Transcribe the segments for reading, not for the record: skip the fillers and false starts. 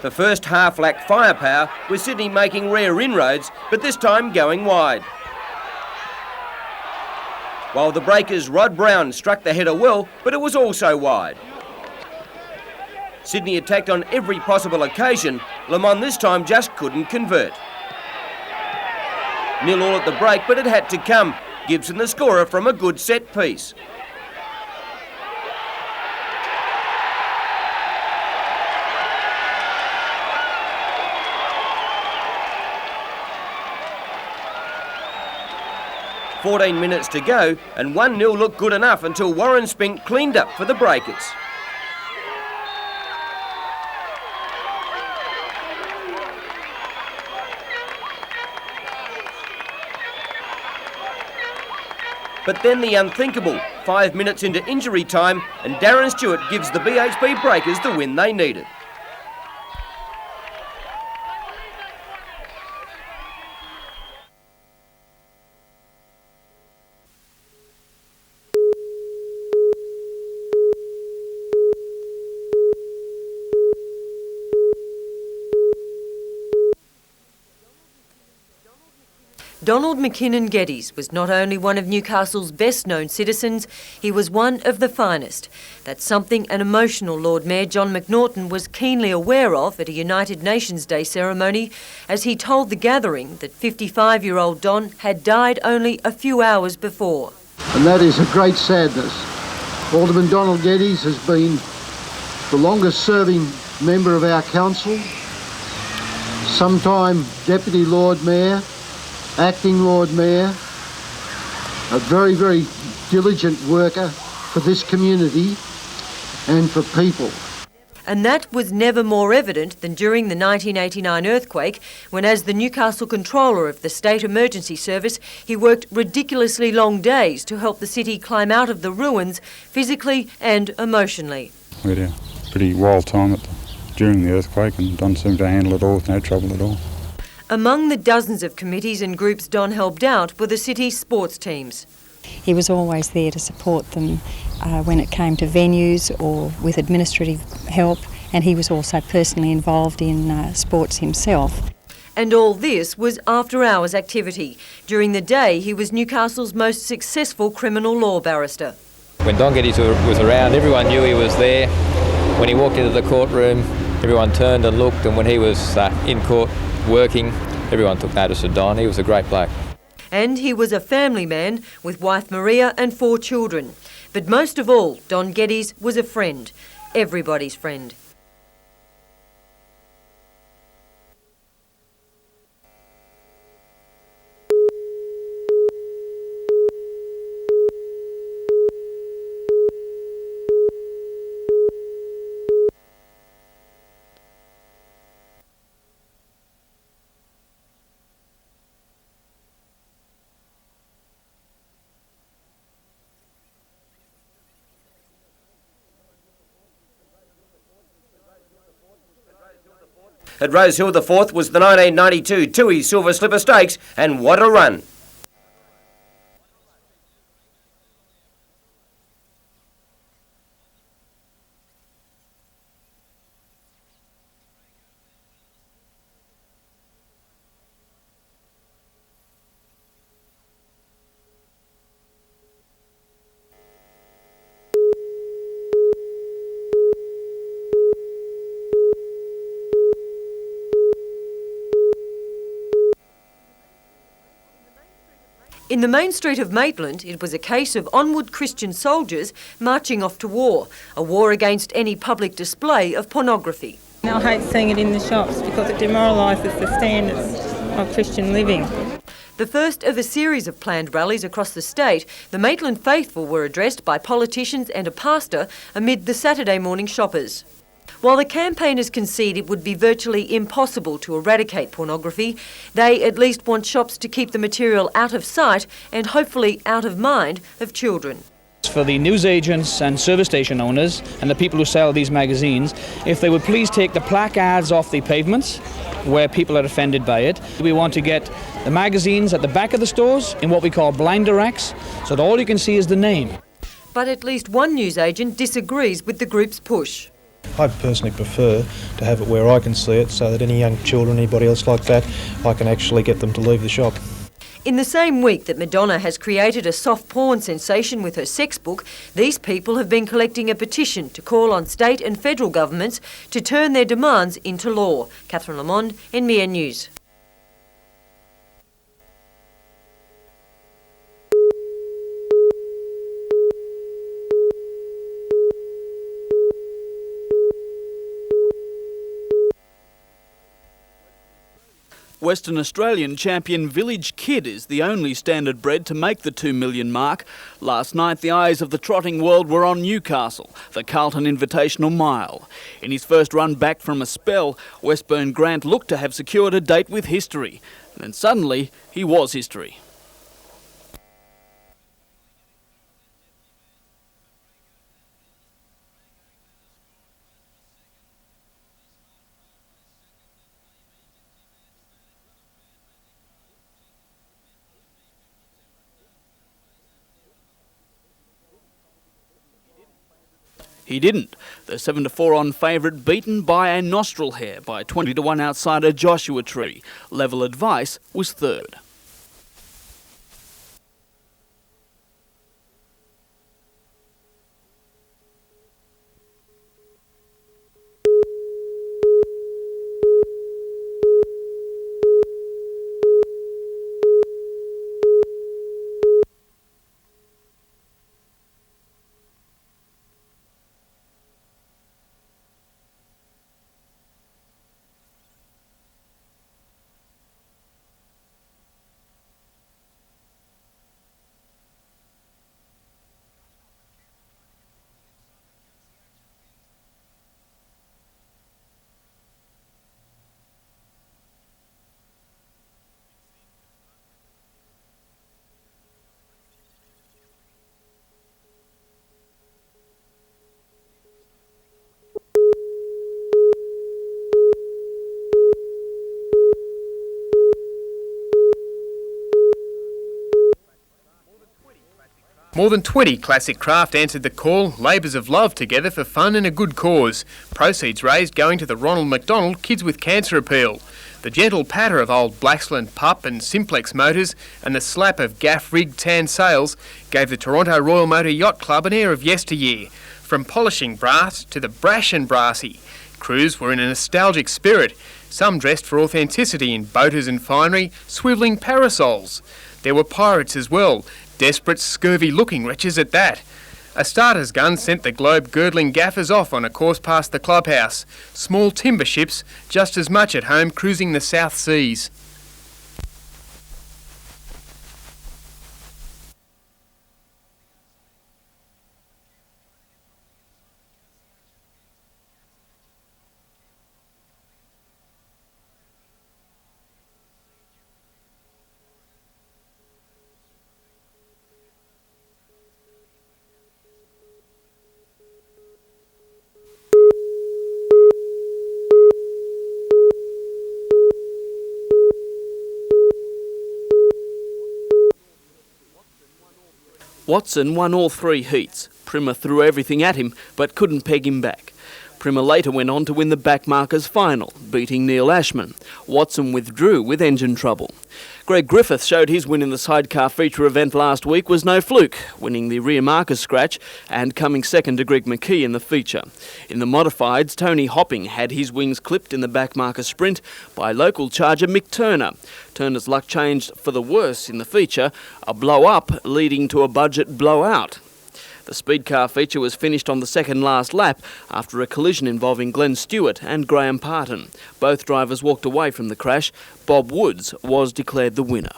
The first half lacked firepower, with Sydney making rare inroads, but this time going wide. While the Breakers' Rod Brown struck the header well, but it was also wide. Sydney attacked on every possible occasion. Lamont this time just couldn't convert. 0-0 at the break, but it had to come. Gibson the scorer from a good set piece. "14 minutes to go, and 1-0 looked good enough until Warren Spink cleaned up for the Breakers. But then the unthinkable, 5 minutes into injury time, and Darren Stewart gives the BHP Breakers the win they needed. Donald McKinnon Geddes was not only one of Newcastle's best-known citizens, he was one of the finest. That's something an emotional Lord Mayor John McNaughton was keenly aware of at a United Nations Day ceremony as he told the gathering that 55-year-old Don had died only a few hours before. And that is a great sadness. Alderman Donald Geddes has been the longest-serving member of our council, sometime Deputy Lord Mayor, Acting Lord Mayor, a very, very diligent worker for this community and for people. And that was never more evident than during the 1989 earthquake, when as the Newcastle controller of the State Emergency Service, he worked ridiculously long days to help the city climb out of the ruins physically and emotionally. We had a pretty wild time during the earthquake, and Don seemed to handle it all with no trouble at all. Among the dozens of committees and groups Don helped out were the city's sports teams. He was always there to support them when it came to venues or with administrative help, and he was also personally involved in sports himself. And all this was after-hours activity. During the day, he was Newcastle's most successful criminal law barrister. When Don Geddes was around, everyone knew he was there. When he walked into the courtroom, everyone turned and looked, and when he was in court working, everyone took notice of Don. He was a great bloke. And he was a family man with wife Maria and 4 children. But most of all, Don Geddes was a friend, everybody's friend. At Rose Hill, the fourth was the 1992 Toohey Silver Slipper Stakes, and what a run. In the main street of Maitland, it was a case of onward Christian soldiers marching off to war, a war against any public display of pornography. I hate seeing it in the shops because it demoralises the standards of Christian living. The first of a series of planned rallies across the state, the Maitland faithful were addressed by politicians and a pastor amid the Saturday morning shoppers. While the campaigners concede it would be virtually impossible to eradicate pornography, they at least want shops to keep the material out of sight and hopefully out of mind of children. For the newsagents and service station owners and the people who sell these magazines, if they would please take the placards off the pavements where people are offended by it. We want to get the magazines at the back of the stores in what we call blinder racks, so that all you can see is the name. But at least one newsagent disagrees with the group's push. I personally prefer to have it where I can see it so that any young children, anybody else like that, I can actually get them to leave the shop. In the same week that Madonna has created a soft porn sensation with her sex book, these people have been collecting a petition to call on state and federal governments to turn their demands into law. Catherine Lamond, NBN News. Western Australian champion Village Kid is the only standard bred to make the 2 million mark. Last night the eyes of the trotting world were on Newcastle, the Carlton Invitational Mile. In his first run back from a spell, Westburn Grant looked to have secured a date with history. And then suddenly he was history. He didn't. The 7-4 on favourite beaten by a nostril hair by 20-1 outsider Joshua Tree. Level Advice was third. More than 20 classic craft answered the call, labours of love together for fun and a good cause. Proceeds raised going to the Ronald McDonald Kids with Cancer Appeal. The gentle patter of old Blaxland Pup and Simplex motors and the slap of gaff-rigged tan sails gave the Toronto Royal Motor Yacht Club an air of yesteryear. From polishing brass to the brash and brassy, crews were in a nostalgic spirit, some dressed for authenticity in boaters and finery, swivelling parasols. There were pirates as well, desperate, scurvy-looking wretches at that. A starter's gun sent the globe-girdling gaffers off on a course past the clubhouse. Small timber ships, just as much at home cruising the South Seas. Watson won all 3 heats. Primer threw everything at him, but couldn't peg him back. Primer later went on to win the backmarkers final, beating Neil Ashman. Watson withdrew with engine trouble. Greg Griffith showed his win in the sidecar feature event last week was no fluke, winning the rear markers scratch and coming second to Greg McKee in the feature. In the modifieds, Tony Hopping had his wings clipped in the backmarker sprint by local charger Mick Turner. Turner's luck changed for the worse in the feature, a blow-up leading to a budget blowout. The speed car feature was finished on the second last lap after a collision involving Glenn Stewart and Graham Parton. Both drivers walked away from the crash. Bob Woods was declared the winner.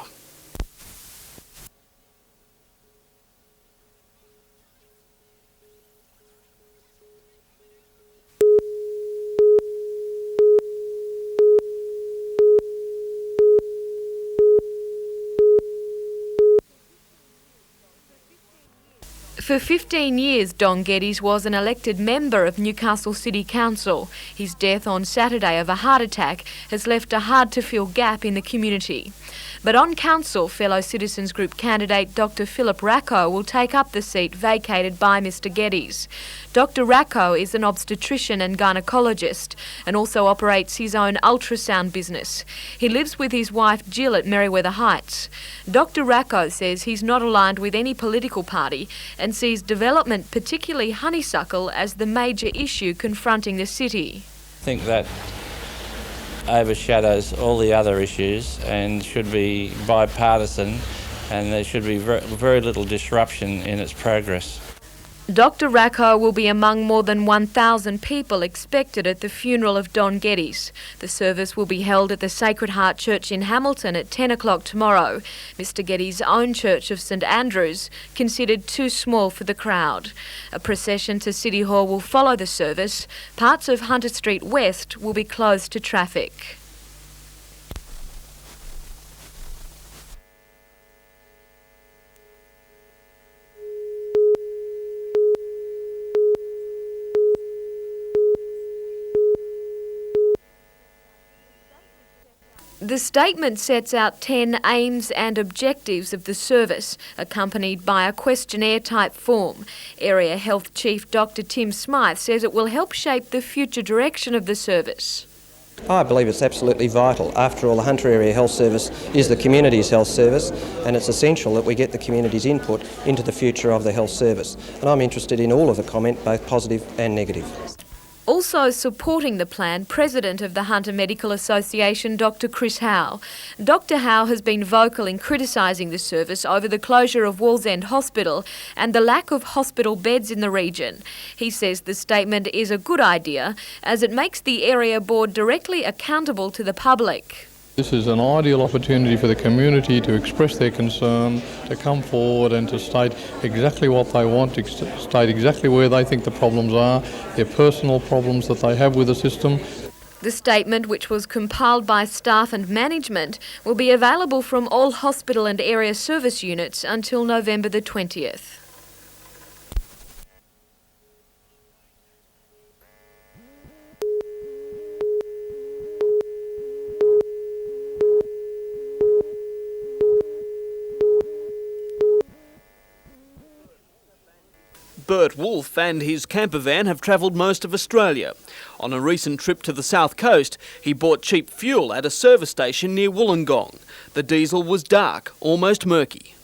For 15 years, Don Geddes was an elected member of Newcastle City Council. His death on Saturday of a heart attack has left a hard-to-fill gap in the community. But on council, fellow Citizens Group candidate Dr Philip Racco will take up the seat vacated by Mr Geddes. Dr Racco is an obstetrician and gynaecologist and also operates his own ultrasound business. He lives with his wife Jill at Merriweather Heights. Dr Racco says he's not aligned with any political party and sees development, particularly honeysuckle, as the major issue confronting the city. I think that overshadows all the other issues and should be bipartisan, and there should be very little disruption in its progress. Dr Racco will be among more than 1,000 people expected at the funeral of Don Geddes. The service will be held at the Sacred Heart Church in Hamilton at 10 o'clock tomorrow. Mr Geddes' own church of St Andrews, considered too small for the crowd. A procession to City Hall will follow the service. Parts of Hunter Street West will be closed to traffic. The statement sets out 10 aims and objectives of the service, accompanied by a questionnaire-type form. Area Health Chief Dr Tim Smythe says it will help shape the future direction of the service. I believe it's absolutely vital. After all, the Hunter Area Health Service is the community's health service, and it's essential that we get the community's input into the future of the health service. And I'm interested in all of the comment, both positive and negative. Also supporting the plan, President of the Hunter Medical Association, Dr Chris Howe. Dr Howe has been vocal in criticising the service over the closure of Wallsend Hospital and the lack of hospital beds in the region. He says the statement is a good idea as it makes the area board directly accountable to the public. This is an ideal opportunity for the community to express their concern, to come forward and to state exactly what they want, to state exactly where they think the problems are, their personal problems that they have with the system. The statement, which was compiled by staff and management, will be available from all hospital and area service units until November the 20th. Bert Wolfe and his camper van have travelled most of Australia. On a recent trip to the south coast, he bought cheap fuel at a service station near Wollongong. The diesel was dark, almost murky.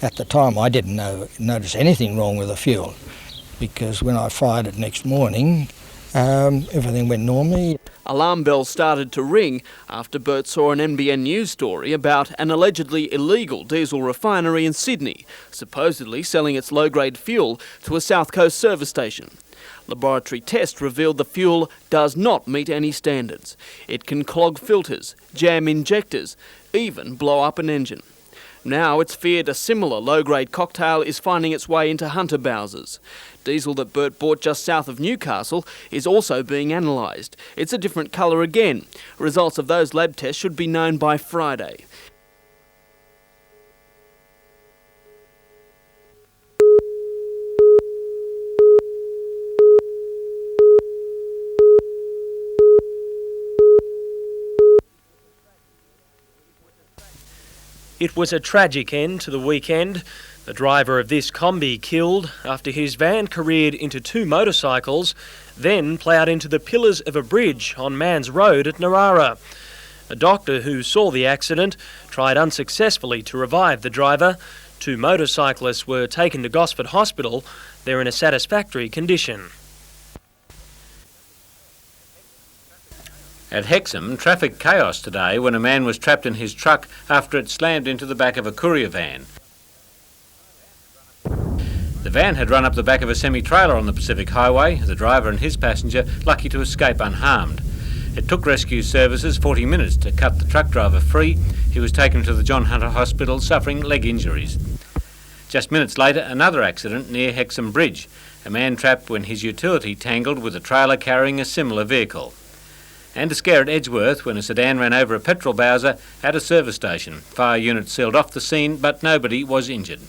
At the time I didn't notice anything wrong with the fuel, because when I fired it next morning, everything went normally. Alarm bells started to ring after Bert saw an NBN News story about an allegedly illegal diesel refinery in Sydney, supposedly selling its low-grade fuel to a South Coast service station. Laboratory tests revealed the fuel does not meet any standards. It can clog filters, jam injectors, even blow up an engine. Now it's feared a similar low-grade cocktail is finding its way into Hunter Bowsers. Diesel that Bert bought just south of Newcastle is also being analysed. It's a different colour again. Results of those lab tests should be known by Friday. It was a tragic end to the weekend. The driver of this Kombi killed after his van careered into two motorcycles, then ploughed into the pillars of a bridge on Mans Road at Narara. A doctor who saw the accident tried unsuccessfully to revive the driver. Two motorcyclists were taken to Gosford Hospital. They're in a satisfactory condition. At Hexham, traffic chaos today when a man was trapped in his truck after it slammed into the back of a courier van. The van had run up the back of a semi-trailer on the Pacific Highway, the driver and his passenger lucky to escape unharmed. It took rescue services 40 minutes to cut the truck driver free. He was taken to the John Hunter Hospital suffering leg injuries. Just minutes later, another accident near Hexham Bridge. A man trapped when his utility tangled with a trailer carrying a similar vehicle. And a scare at Edgeworth when a sedan ran over a petrol bowser at a service station. Fire units sealed off the scene, but nobody was injured.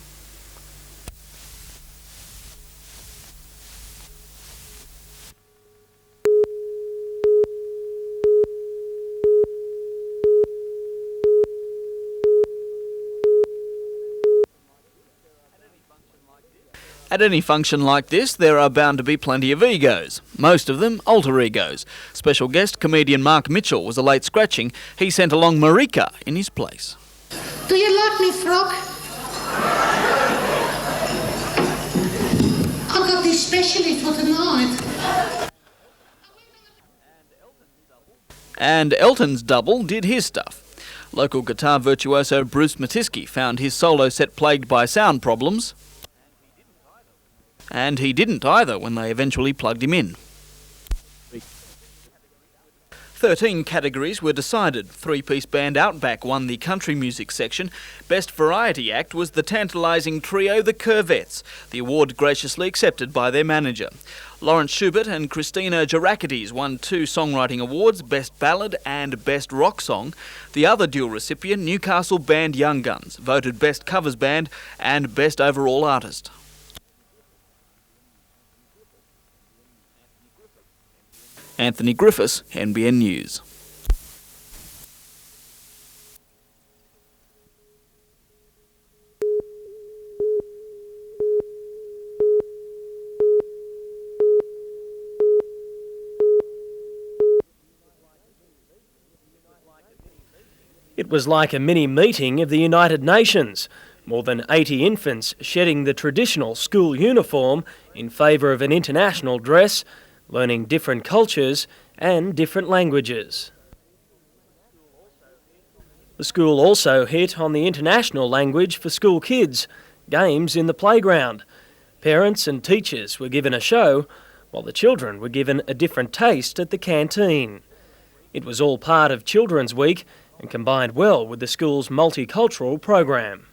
At any function like this, there are bound to be plenty of egos, most of them alter egos. Special guest comedian Mark Mitchell was a late scratching. He sent along Marika in his place. Do you like me frock? I got this specially for tonight. And Elton's double did his stuff. Local guitar virtuoso Bruce Matiski found his solo set plagued by sound problems. And he didn't either when they eventually plugged him in. 13 categories were decided. Three-piece band Outback won the country music section. Best variety act was the tantalising trio The Curvettes, the award graciously accepted by their manager. Lawrence Schubert and Christina Gerakides won 2 songwriting awards, Best Ballad and Best Rock Song. The other dual recipient, Newcastle band Young Guns, voted Best Covers Band and Best Overall Artist. Anthony Griffiths, NBN News. It was like a mini meeting of the United Nations. More than 80 infants shedding the traditional school uniform in favour of an international dress, learning different cultures and different languages. The school also hit on the international language for school kids, games in the playground. Parents and teachers were given a show, while the children were given a different taste at the canteen. It was all part of Children's Week and combined well with the school's multicultural program.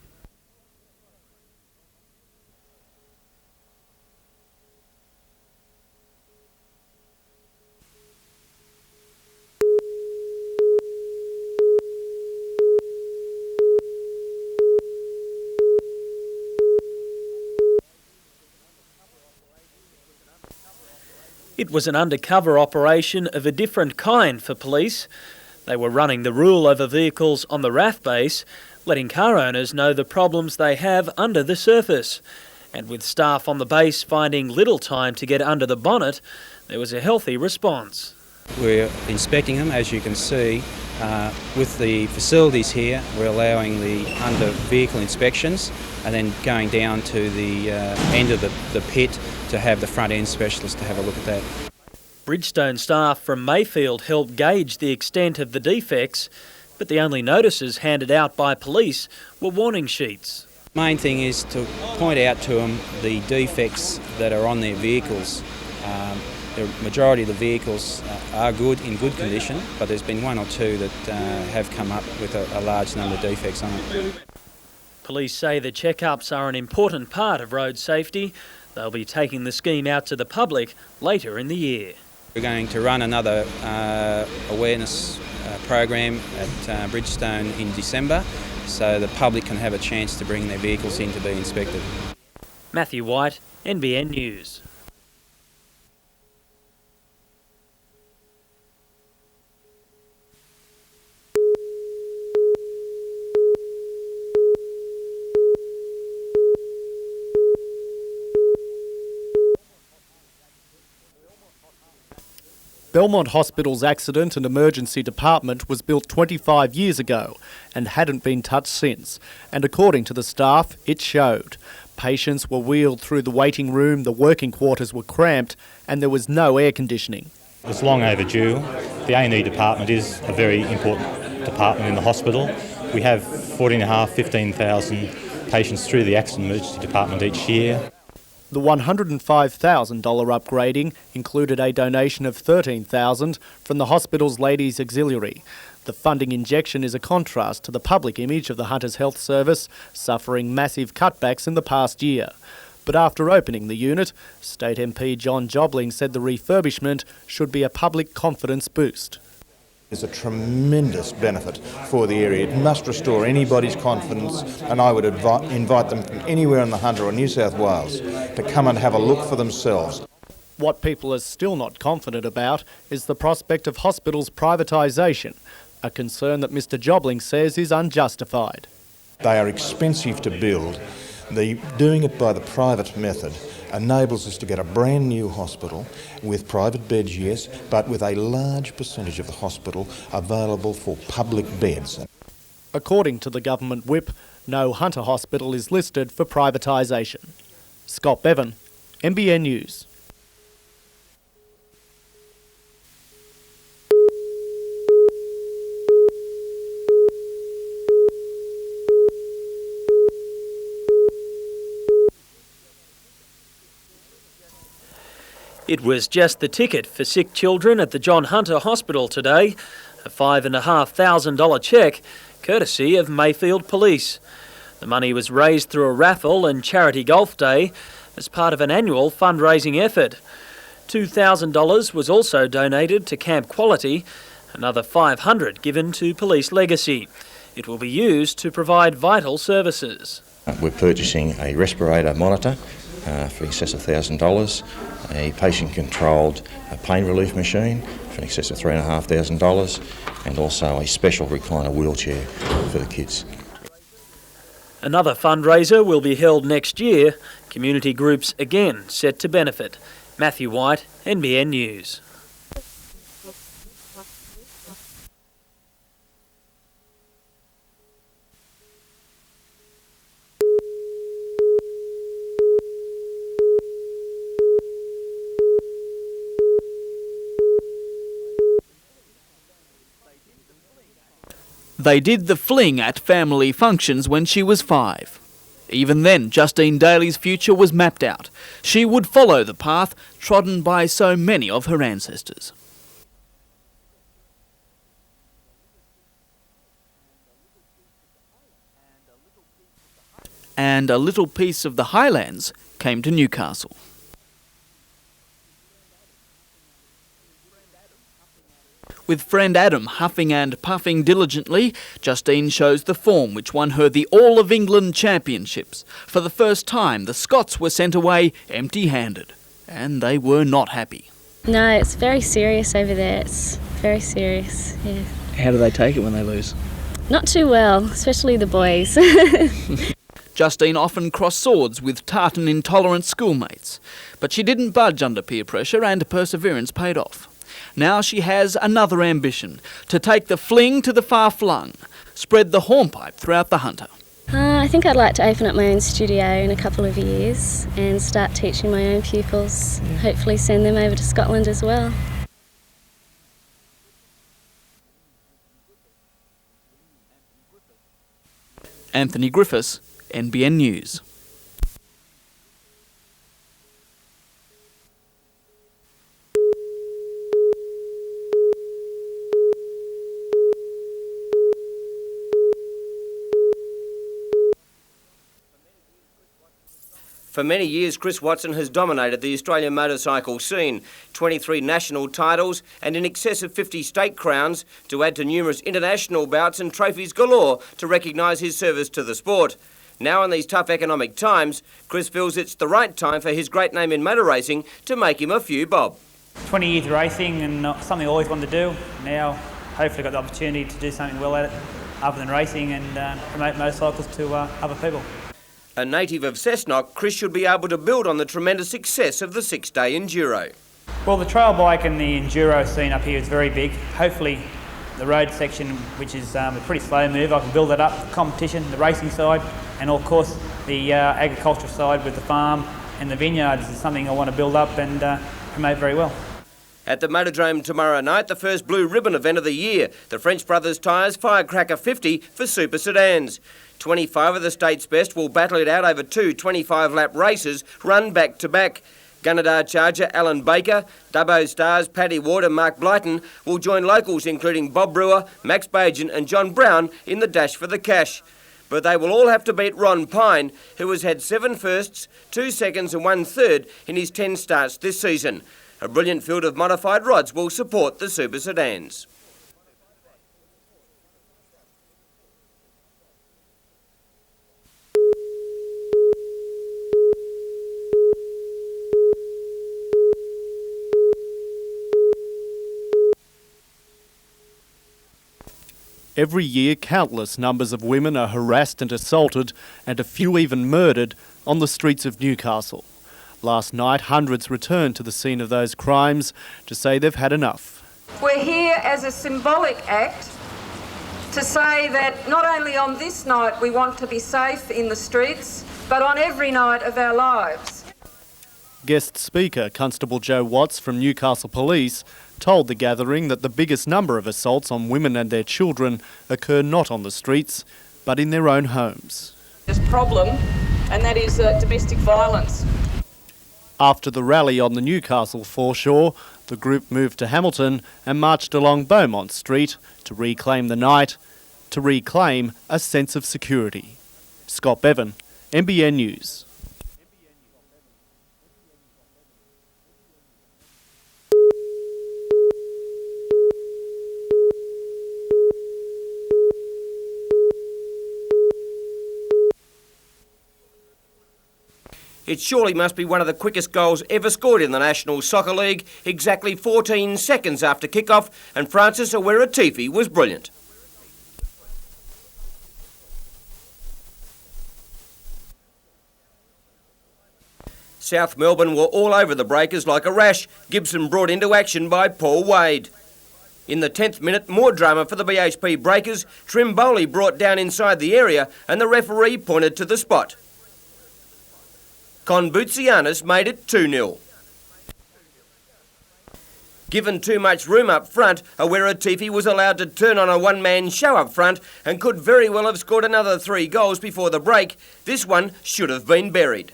It was an undercover operation of a different kind for police. They were running the rule over vehicles on the RAF base, letting car owners know the problems they have under the surface. And with staff on the base finding little time to get under the bonnet, there was a healthy response. We're inspecting them, as you can see. With the facilities here, we're allowing the under-vehicle inspections and then going down to the end of the pit to have the front-end specialist to have a look at that. Bridgestone staff from Mayfield helped gauge the extent of the defects, but the only notices handed out by police were warning sheets. Main thing is to point out to them the defects that are on their vehicles. The majority of the vehicles are in good condition, but there's been 1 or 2 that have come up with a large number of defects on it. Police say the checkups are an important part of road safety. They'll be taking the scheme out to the public later in the year. We're going to run another awareness program at Bridgestone in December, so the public can have a chance to bring their vehicles in to be inspected. Matthew White, NBN News. Belmont Hospital's accident and emergency department was built 25 years ago and hadn't been touched since. And according to the staff, it showed. Patients were wheeled through the waiting room, the working quarters were cramped, and there was no air conditioning. It's long overdue. The A&E department is a very important department in the hospital. We have 15,000 patients through the accident emergency department each year. The $105,000 upgrading included a donation of $13,000 from the hospital's Ladies Auxiliary. The funding injection is a contrast to the public image of the Hunters Health Service, suffering massive cutbacks in the past year. But after opening the unit, State MP John Jobling said the refurbishment should be a public confidence boost. There's a tremendous benefit for the area. It must restore anybody's confidence, and I would invite them from anywhere in the Hunter or New South Wales to come and have a look for themselves. What people are still not confident about is the prospect of hospitals' privatisation, a concern that Mr Jobling says is unjustified. They are expensive to build. Doing it by the private method enables us to get a brand new hospital with private beds, yes, but with a large percentage of the hospital available for public beds. According to the government whip, no Hunter hospital is listed for privatisation. Scott Bevan, NBN News. It was just the ticket for sick children at the John Hunter Hospital today, a $5,500 cheque, courtesy of Mayfield Police. The money was raised through a raffle and charity golf day as part of an annual fundraising effort. $2,000 was also donated to Camp Quality, another $500 given to Police Legacy. It will be used to provide vital services. We're purchasing a respirator monitor for in excess of $1,000, a patient-controlled pain relief machine for in excess of $3,500, and also a special recliner wheelchair for the kids. Another fundraiser will be held next year. Community groups again set to benefit. Matthew White, NBN News. They did the fling at family functions when she was 5. Even then, Justine Daly's future was mapped out. She would follow the path trodden by so many of her ancestors. And a little piece of the Highlands came to Newcastle. With friend Adam huffing and puffing diligently, Justine shows the form which won her the All of England Championships. For the first time, the Scots were sent away empty-handed, and they were not happy. No, it's very serious over there. It's very serious, yeah. How do they take it when they lose? Not too well, especially the boys. Justine often crossed swords with tartan-intolerant schoolmates, but she didn't budge under peer pressure and perseverance paid off. Now she has another ambition, to take the fling to the far-flung, spread the hornpipe throughout the Hunter. I think I'd like to open up my own studio in a couple of years and start teaching my own pupils, hopefully send them over to Scotland as well. Anthony Griffiths, NBN News. For many years, Chris Watson has dominated the Australian motorcycle scene. 23 national titles and in excess of 50 state crowns, to add to numerous international bouts and trophies galore to recognise his service to the sport. Now in these tough economic times, Chris feels it's the right time for his great name in motor racing to make him a few bob. 20 years of racing and something I always wanted to do. Now hopefully got the opportunity to do something well at it other than racing and promote motorcycles to other people. A native of Cessnock, Chris should be able to build on the tremendous success of the 6-day Enduro. Well, the trail bike and the Enduro scene up here is very big. Hopefully the road section, which is a pretty slow move, I can build that up, the competition, the racing side, and of course the agricultural side with the farm and the vineyards is something I want to build up and promote very well. At the Motordrome tomorrow night, the first blue ribbon event of the year, the French Brothers Tyres Firecracker 50 for super sedans. 25 of the state's best will battle it out over two 25-lap races run back-to-back. Gunnedah charger Alan Baker, Dubbo stars Paddy Ward and Mark Blyton will join locals including Bob Brewer, Max Bajan and John Brown in the dash for the cash. But they will all have to beat Ron Pine, who has had 7 firsts, 2 seconds and 1 third in his 10 starts this season. A brilliant field of modified rods will support the super sedans. Every year, countless numbers of women are harassed and assaulted, and a few even murdered, on the streets of Newcastle. Last night, hundreds returned to the scene of those crimes to say they've had enough. We're here as a symbolic act to say that not only on this night we want to be safe in the streets, but on every night of our lives. Guest speaker, Constable Joe Watts from Newcastle Police, told the gathering that the biggest number of assaults on women and their children occur not on the streets, but in their own homes. This problem, and that is domestic violence. After the rally on the Newcastle foreshore, the group moved to Hamilton and marched along Beaumont Street to reclaim the night, to reclaim a sense of security. Scott Bevan, NBN News. It surely must be one of the quickest goals ever scored in the National Soccer League, exactly 14 seconds after kick-off, and Francis Awera-Tifi was brilliant. South Melbourne were all over the Breakers like a rash, Gibson brought into action by Paul Wade. In the 10th minute, more drama for the BHP Breakers. Trimboli brought down inside the area and the referee pointed to the spot. Konbutsianis made it 2-0. Given too much room up front, Awera-Tifi was allowed to turn on a one-man show up front and could very well have scored another 3 goals before the break. This one should have been buried.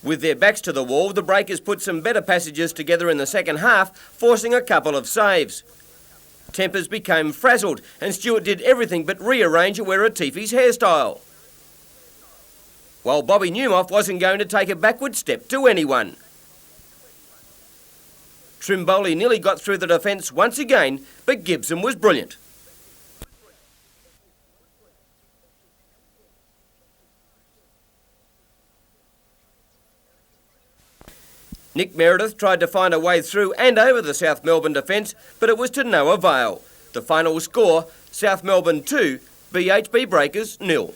With their backs to the wall, the Breakers put some better passages together in the second half, forcing a couple of saves. Tempers became frazzled and Stewart did everything but rearrange Awera-Tifi's hairstyle. While Bobby Newmoff wasn't going to take a backward step to anyone. Trimboli nearly got through the defence once again, but Gibson was brilliant. Nick Meredith tried to find a way through and over the South Melbourne defence, but it was to no avail. The final score, South Melbourne 2, BHP Breakers 0.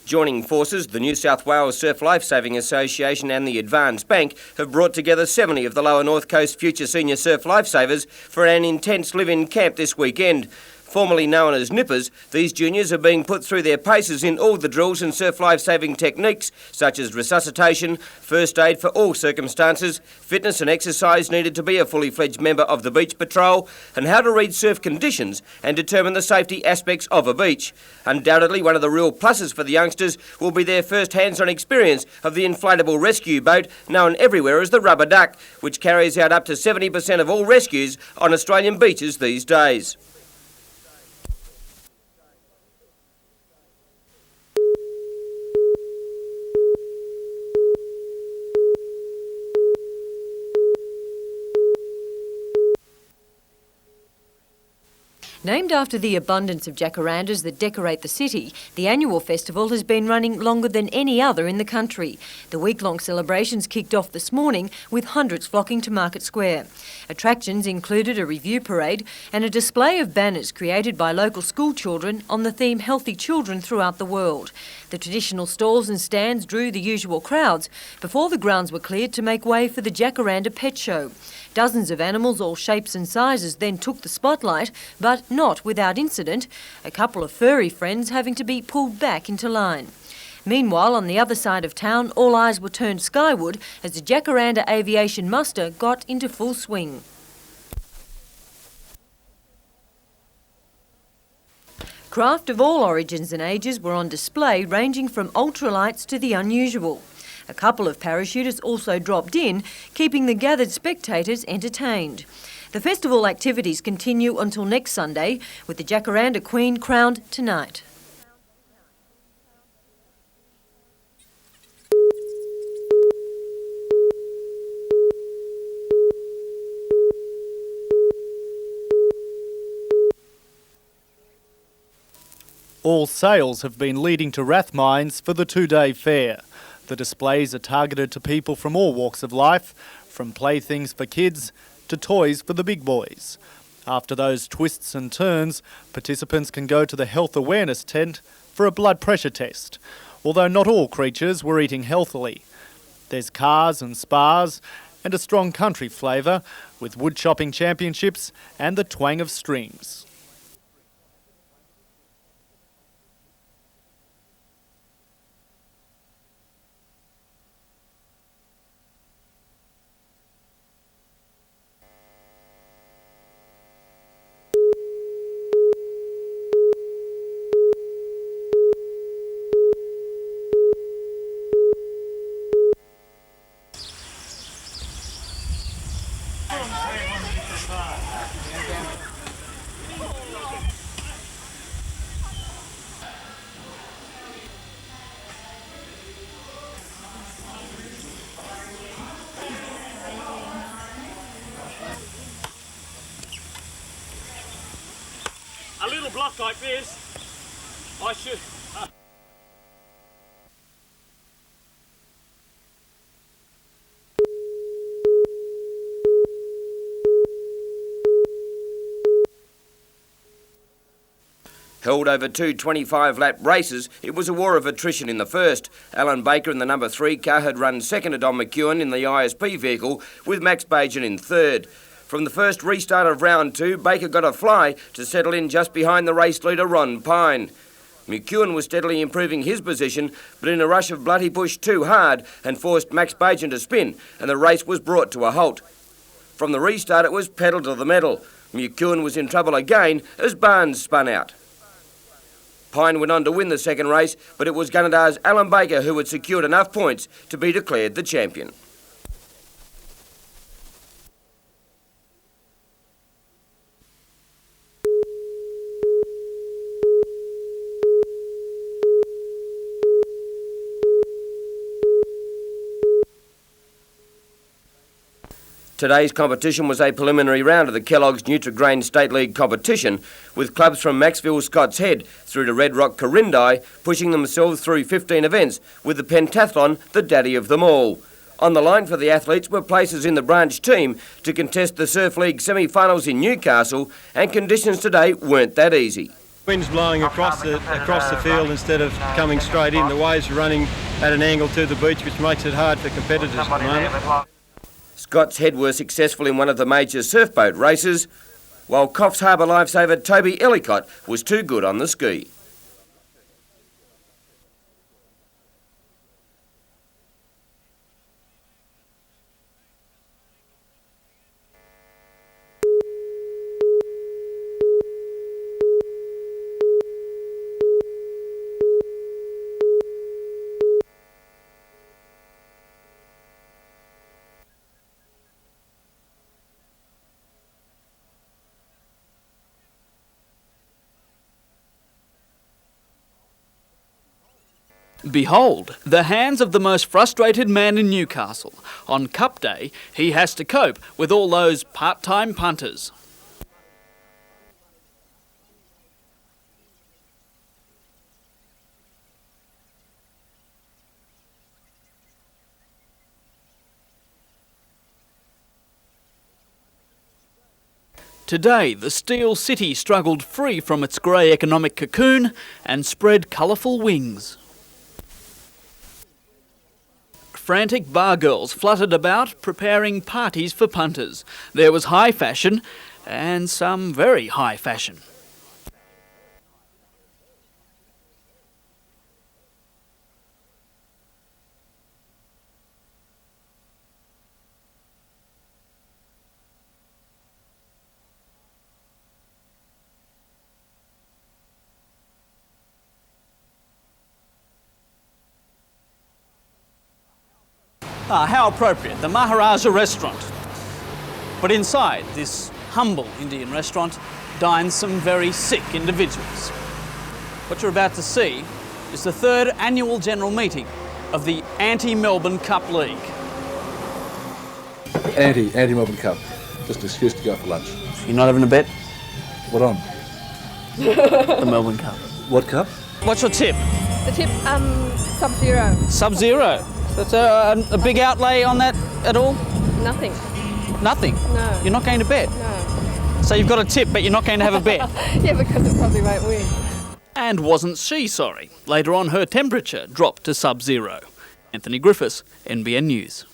Joining forces, the New South Wales Surf Lifesaving Association and the Advance Bank have brought together 70 of the Lower North Coast future senior surf lifesavers for an intense live-in camp this weekend. Formerly known as nippers, these juniors are being put through their paces in all the drills and surf life-saving techniques, such as resuscitation, first aid for all circumstances, fitness and exercise needed to be a fully fledged member of the beach patrol, and how to read surf conditions and determine the safety aspects of a beach. Undoubtedly, one of the real pluses for the youngsters will be their first hands-on experience of the inflatable rescue boat, known everywhere as the Rubber Duck, which carries out up to 70% of all rescues on Australian beaches these days. Named after the abundance of jacarandas that decorate the city, the annual festival has been running longer than any other in the country. The week-long celebrations kicked off this morning with hundreds flocking to Market Square. Attractions included a review parade and a display of banners created by local school children on the theme Healthy Children throughout the world. The traditional stalls and stands drew the usual crowds before the grounds were cleared to make way for the Jacaranda Pet Show. Dozens of animals, all shapes and sizes, then took the spotlight, but not without incident, a couple of furry friends having to be pulled back into line. Meanwhile, on the other side of town, all eyes were turned skyward as the Jacaranda Aviation Muster got into full swing. Craft of all origins and ages were on display, ranging from ultralights to the unusual. A couple of parachutists also dropped in, keeping the gathered spectators entertained. The festival activities continue until next Sunday, with the Jacaranda Queen crowned tonight. All sales have been leading to Rathmines for the two-day fair. The displays are targeted to people from all walks of life, from playthings for kids to toys for the big boys. After those twists and turns, participants can go to the health awareness tent for a blood pressure test, although not all creatures were eating healthily. There's cars and spas and a strong country flavour with wood chopping championships and the twang of strings. A little block like this, I should... Held over two 25-lap races, it was a war of attrition in the first. Alan Baker in the number 3 car had run second to Don McEwen in the ISP vehicle, with Max Bajan in third. From the first restart of round 2, Baker got a fly to settle in just behind the race leader Ron Pine. McEwen was steadily improving his position, but in a rush of blood he pushed too hard and forced Max Bajan to spin, and the race was brought to a halt. From the restart it was pedal to the metal. McEwen was in trouble again as Barnes spun out. Pine went on to win the second race, but it was Gunnedar's Alan Baker who had secured enough points to be declared the champion. Today's competition was a preliminary round of the Kellogg's Nutrigrain State League competition, with clubs from Maxville Scott's Head through to Red Rock Corindi pushing themselves through 15 events, with the pentathlon the daddy of them all. On the line for the athletes were places in the branch team to contest the Surf League semi-finals in Newcastle, and conditions today weren't that easy. Wind's blowing across the field instead of coming straight in. The waves are running at an angle to the beach, which makes it hard for competitors at the moment. Scott's Head were successful in one of the major surfboat races, while Coffs Harbour lifesaver Toby Ellicott was too good on the ski. Behold, the hands of the most frustrated man in Newcastle. On Cup Day, he has to cope with all those part-time punters. Today, the Steel City struggled free from its grey economic cocoon and spread colourful wings. Frantic bar girls fluttered about, preparing parties for punters. There was high fashion, and some very high fashion. How appropriate, the Maharaja restaurant. But inside this humble Indian restaurant dine some very sick individuals. What you're about to see is the 3rd annual general meeting of the Anti-Melbourne Cup League. Anti-Melbourne Cup. Just an excuse to go for lunch. You're not having a bet? What on? The Melbourne Cup. What cup? What's your tip? The tip, sub-zero. Sub-zero. That's a big outlay on that at all? Nothing. Nothing? No. You're not going to bet? No. So you've got a tip, but you're not going to have a bet? Yeah, because it probably won't win. And wasn't she sorry? Later on, her temperature dropped to sub-zero. Anthony Griffiths, NBN News.